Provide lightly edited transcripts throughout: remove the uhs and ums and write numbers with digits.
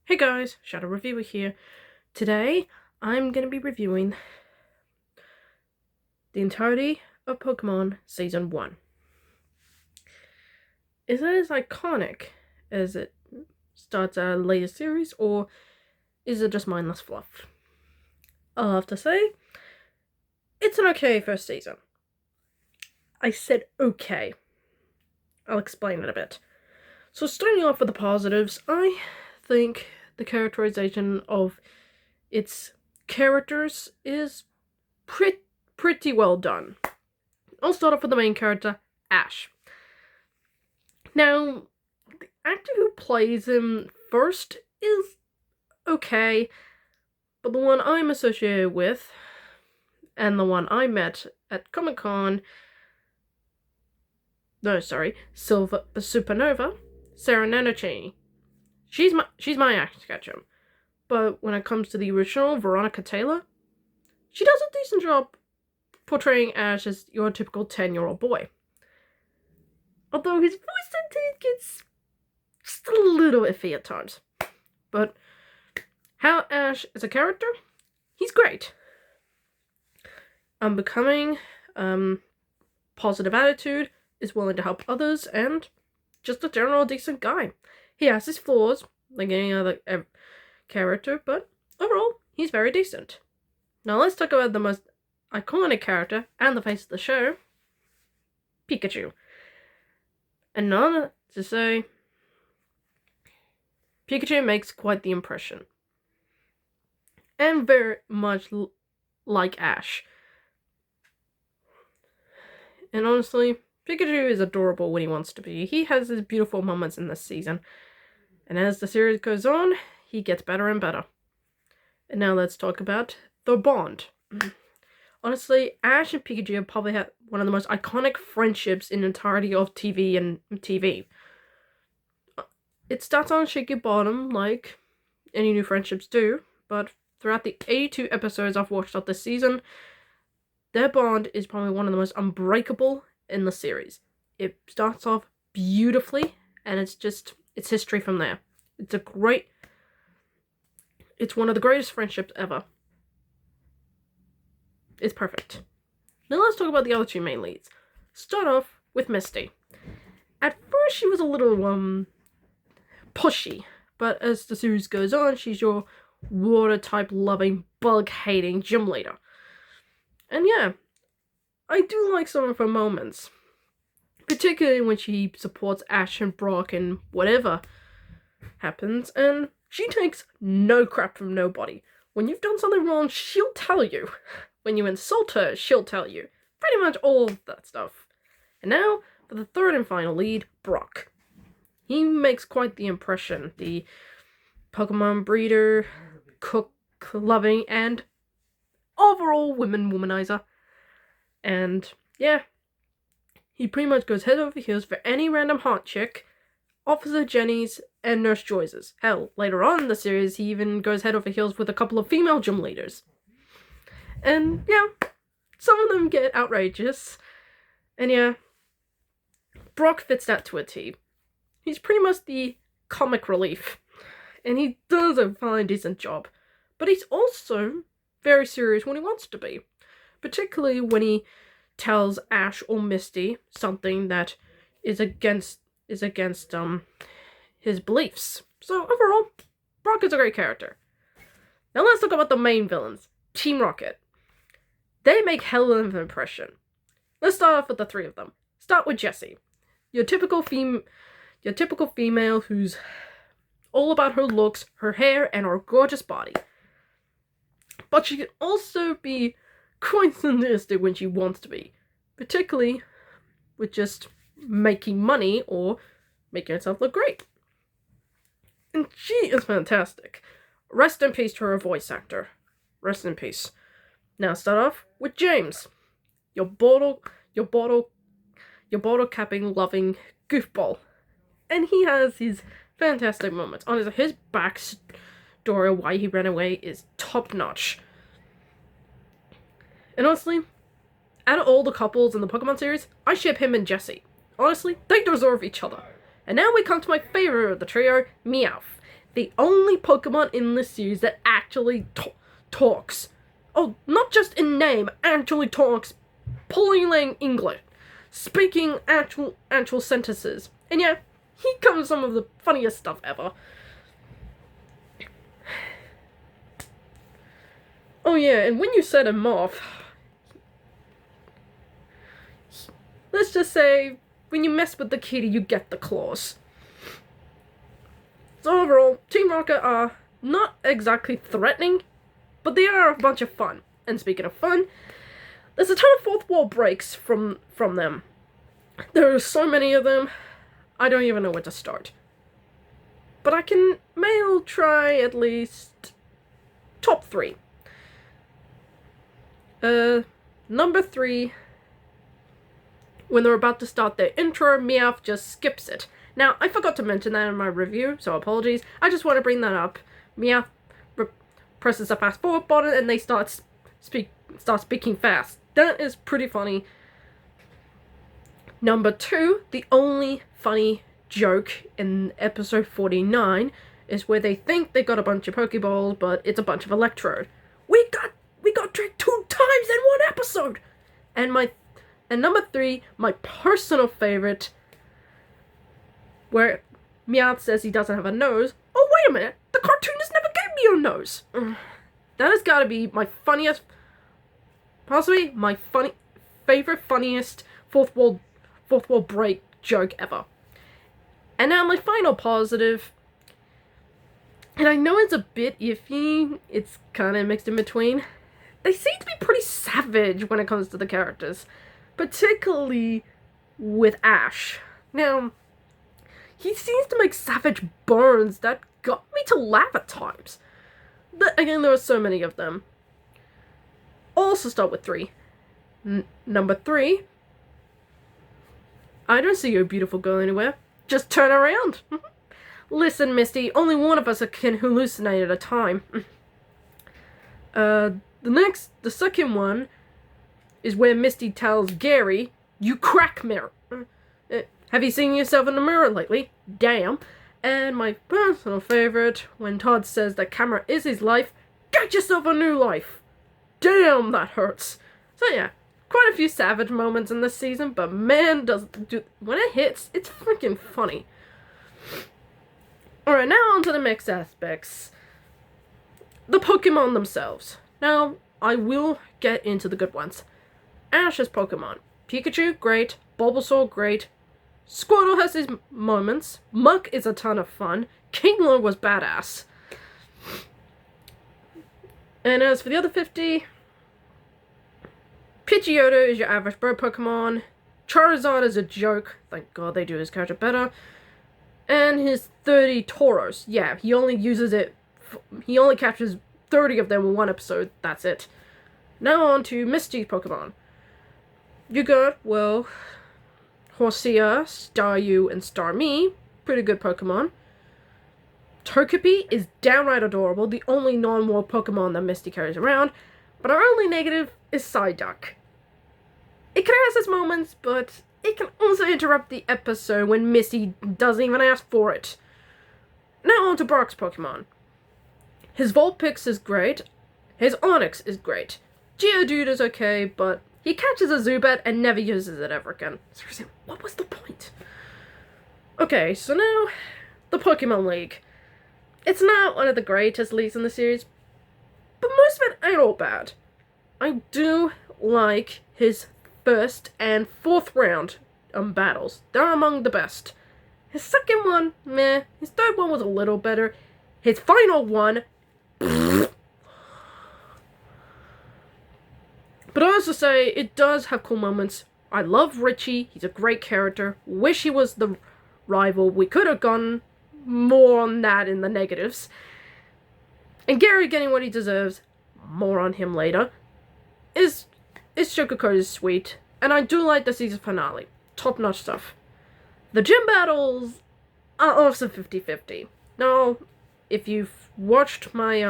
Hey guys, Shadow Reviewer here. Today, I'm going to be reviewing the entirety of Pokemon Season 1. Is it as iconic as it starts a later series, or is it just mindless fluff? I'll have to say, it's an okay first season. I said okay. I'll explain it a bit. So starting off with the positives, I think the characterization of its characters is pretty well done. I'll start off with the main character, Ash. Now, the actor who plays him first is okay, but the one I'm associated with, and the one I met at Comic-Con, Supernova, Sarah Nanachini. She's my actor catcher. But when it comes to the original, Veronica Taylor, she does a decent job portraying Ash as your typical 10-year-old boy. Although his voice indeed gets just a little iffy at times. But how Ash is a character, he's great. Unbecoming, positive attitude, is willing to help others, and just a general decent guy. He has his flaws, like any other character, but overall, he's very decent. Now let's talk about the most iconic character and the face of the show, Pikachu. And none to say, Pikachu makes quite the impression. And very much like Ash. And honestly, Pikachu is adorable when he wants to be. He has his beautiful moments in this season. And as the series goes on, he gets better and better. And now let's talk about the bond. Honestly, Ash and Pikachu probably have one of the most iconic friendships in the entirety of TV and TV. It starts on a shaky bottom, like any new friendships do, but throughout the 82 episodes I've watched of this season, their bond is probably one of the most unbreakable in the series. It starts off beautifully, and it's history from there. It's one of the greatest friendships ever. It's perfect. Now let's talk about the other two main leads. Start off with Misty. At first she was a little, pushy, but as the series goes on, she's your water-type loving, bug-hating gym leader. And yeah, I do like some of her moments. Particularly when she supports Ash and Brock and whatever happens, and she takes no crap from nobody. When you've done something wrong, she'll tell you. When you insult her, she'll tell you. Pretty much all of that stuff. And now, for the third and final lead, Brock. He makes quite the impression. The Pokemon breeder, cook, loving, and overall womanizer. And yeah, he pretty much goes head over heels for any random hot chick, Officer Jenny's, and Nurse Joyce's. Hell, later on in the series, he even goes head over heels with a couple of female gym leaders. And yeah, some of them get outrageous. And yeah, Brock fits that to a T. He's pretty much the comic relief. And he does a fine, decent job. But he's also very serious when he wants to be. Particularly when he tells Ash or Misty something that is against his beliefs. So overall, Brock is a great character. Now let's talk about the main villains, Team Rocket. They make hell of an impression. Let's start off with the three of them. Start with Jessie, your typical female who's all about her looks, her hair, and her gorgeous body. But she can also be quite sadistic when she wants to be, particularly with just making money or making herself look great. And she is fantastic. Rest in peace to her voice actor. Rest in peace. Now start off with James, your bottle capping loving goofball. And he has his fantastic moments. Honestly, his backstory why he ran away is top notch. And honestly, out of all the couples in the Pokemon series, I ship him and Jessie. Honestly, they deserve each other. And now we come to my favorite of the trio, Meowth. the only Pokemon in the series that actually talks. Oh, not just in name, actually talks plain English, speaking actual sentences. And yeah, he comes some of the funniest stuff ever. Oh yeah, and when you set him off, let's just say, when you mess with the kitty, you get the claws. So overall, Team Rocket are not exactly threatening, but they are a bunch of fun. And speaking of fun, there's a ton of fourth wall breaks from them. There are so many of them, I don't even know where to start. But I can try at least top 3. Number 3, when they're about to start their intro, Meowth just skips it. Now, I forgot to mention that in my review, so apologies. I just want to bring that up. Meowth presses the fast forward button and they start speaking fast. That is pretty funny. Number 2, the only funny joke in episode 49 is where they think they got a bunch of Pokeballs, but it's a bunch of Electrode. We got tricked 2 times in 1 episode! And number 3, my personal favorite, where Meowth says he doesn't have a nose. Oh, wait a minute! The cartoonist never gave me a nose! That has got to be my funniest, possibly my funniest fourth wall break joke ever. And now my final positive, and I know it's a bit iffy, it's kind of mixed in between. They seem to be pretty savage when it comes to the characters, particularly with Ash. Now, he seems to make savage burns that got me to laugh at times. But again, there are so many of them. I'll also start with 3. Number 3. I don't see your beautiful girl anywhere. Just turn around. Listen, Misty, only one of us can hallucinate at a time. The second one is where Misty tells Gary, "You crack mirror. Have you seen yourself in the mirror lately? Damn." And my personal favorite, when Todd says that camera is his life, "Get yourself a new life." Damn, that hurts. So yeah, quite a few savage moments in this season, but man, when it hits, it's freaking funny. Alright, now on to the mixed aspects. The Pokemon themselves. Now, I will get into the good ones. Ash's Pokemon. Pikachu, great. Bulbasaur, great. Squirtle has his moments. Muck is a ton of fun. Kingler was badass. And as for the other 50, Pidgeotto is your average bird Pokemon. Charizard is a joke. Thank God they do his character better. And his 30 Tauros. Yeah, he only captures 30 of them in 1 episode. That's it. Now on to Misty's Pokemon. You got, well, Horsea, Staryu, and Starmie. Pretty good Pokemon. Togepi is downright adorable, the only non-war Pokemon that Misty carries around, but our only negative is Psyduck. It can have its moments, but it can also interrupt the episode when Misty doesn't even ask for it. Now on to Brock's Pokemon. His Vulpix is great, his Onix is great, Geodude is okay, but he catches a Zubat and never uses it ever again. Seriously, what was the point? Okay, so now, the Pokemon League. It's not one of the greatest leagues in the series, but most of it ain't all bad. I do like his 1st and 4th round battles. They're among the best. His 2nd one, meh. His 3rd one was a little better. His final one, but I also say, it does have cool moments. I love Richie. He's a great character. Wish he was the rival. We could have gone more on that in the negatives. And Gary getting what he deserves. More on him later. His sugarcoat is sweet. And I do like the season finale. Top-notch stuff. The gym battles are also 50-50. Now, if you've watched my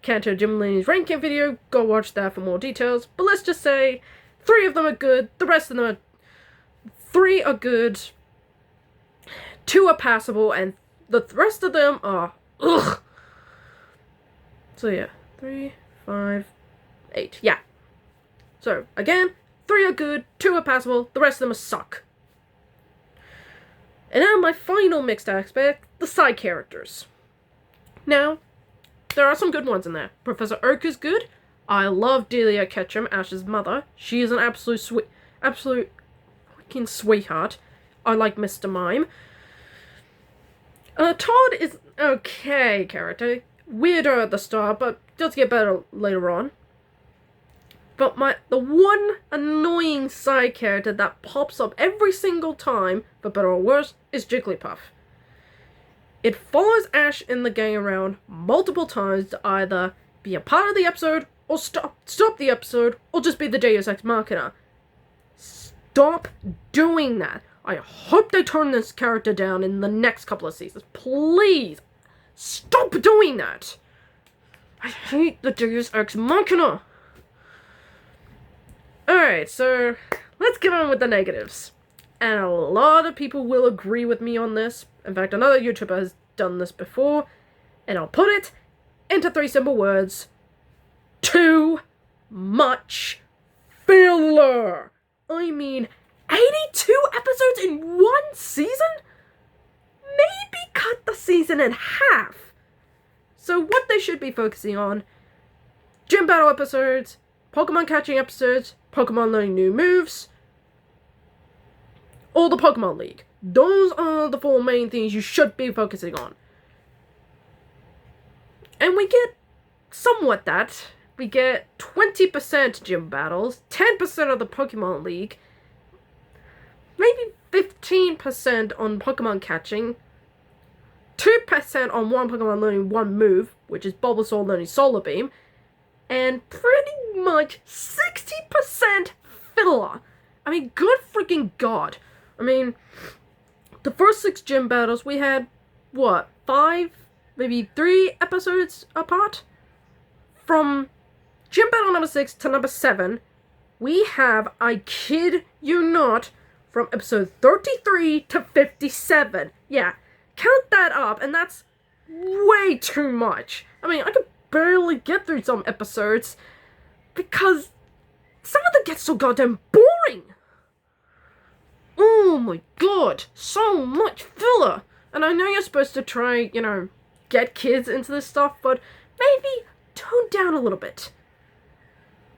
Kanto Gym Lanes ranking video, go watch that for more details. But let's just say 3 of them are good, the rest of them are 3 are good, 2 are passable, and the rest of them are Ugh. So yeah, 3, 5, 8. Yeah. So again, 3 are good, 2 are passable, the rest of them are suck. And now my final mixed aspect, the side characters. Now, there are some good ones in there. Professor Oak is good. I love Delia Ketchum, Ash's mother. She is an absolute freaking sweetheart. I like Mr. Mime. Todd is okay character. Weirder at the start, but does get better later on. But the one annoying side character that pops up every single time, for better or worse, is Jigglypuff. It follows Ash in the game around multiple times to either be a part of the episode, or stop the episode, or just be the Deus Ex Machina. Stop doing that. I hope they turn this character down in the next couple of seasons. Please, stop doing that. I hate the Deus Ex Machina. Alright, so let's get on with the negatives. And a lot of people will agree with me on this. In fact, another YouTuber has done this before. And I'll put it into 3 simple words. Too much filler. I mean, 82 episodes in one season? Maybe cut the season in half. So what they should be focusing on: gym battle episodes, Pokemon catching episodes, Pokemon learning new moves, or the Pokemon League. Those are the 4 main things you should be focusing on. And we get somewhat that. We get 20% gym battles, 10% of the Pokemon League, maybe 15% on Pokemon catching, 2% on one Pokemon learning one move, which is Bulbasaur learning Solar Beam, and pretty much 60% filler. I mean, good freaking god. I mean, the first 6 gym battles, we had, what, 5, maybe 3 episodes apart? From gym battle number 6 to number 7, we have, I kid you not, from episode 33 to 57. Yeah, count that up, and that's way too much. I mean, I could barely get through some episodes because some of them get so goddamn boring. Oh my god, so much filler. And I know you're supposed to try, get kids into this stuff, but maybe tone down a little bit.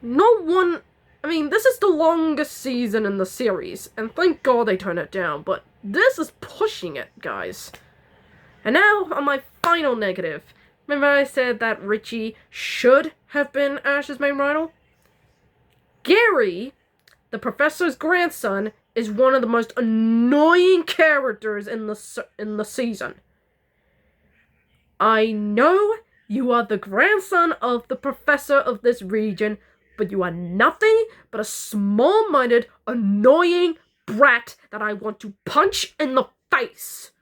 This is the longest season in the series, and thank god they toned it down, but this is pushing it, guys. And now, on my final negative. Remember I said that Richie should have been Ash's main rival? Gary, the professor's grandson, is one of the most annoying characters in the season. I know you are the grandson of the professor of this region, but you are nothing but a small-minded, annoying brat that I want to punch in the face.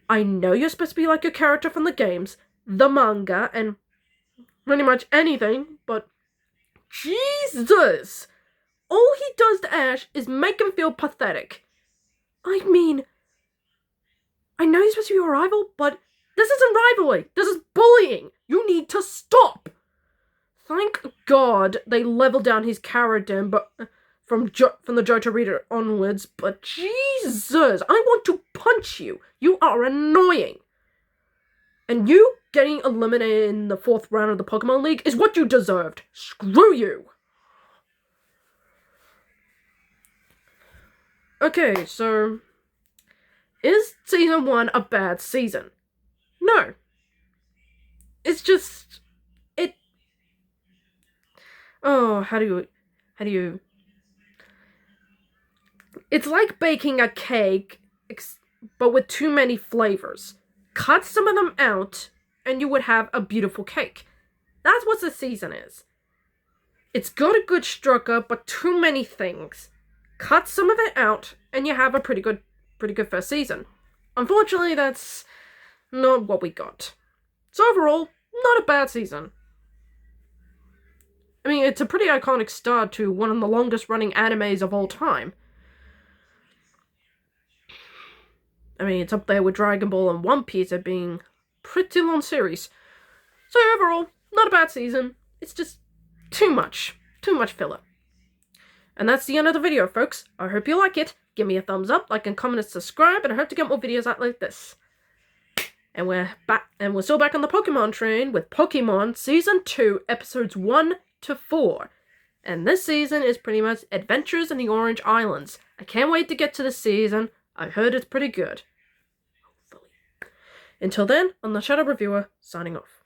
I know you're supposed to be like a character from the games, the manga, and pretty much anything, but Jesus! All he does to Ash is make him feel pathetic. I mean, I know he's supposed to be your rival, but this isn't rivalry. This is bullying. You need to stop. Thank God they leveled down his character, but from the Johto reader onwards. But Jesus, I want to punch you. You are annoying. And you getting eliminated in the 4th round of the Pokemon League is what you deserved. Screw you. Okay, so is season 1 a bad season? No. It's just how do you it's like baking a cake but with too many flavors. Cut some of them out and you would have a beautiful cake. That's what the season is. It's got a good structure but too many things. Cut some of it out and you have a pretty good first season. Unfortunately, that's not what we got. So overall, not a bad season. I mean, it's a pretty iconic start to one of the longest running animes of all time. I mean, it's up there with Dragon Ball and One Piece at being pretty long series. So overall, not a bad season. It's just too much filler. And that's the end of the video, folks. I hope you like it. Give me a thumbs up, like and comment and subscribe, and I hope to get more videos out like this. And we're still back on the Pokemon train with Pokemon Season 2, Episodes 1 to 4. And this season is pretty much Adventures in the Orange Islands. I can't wait to get to this season. I heard it's pretty good. Hopefully. Until then, I'm the Shadow Reviewer, signing off.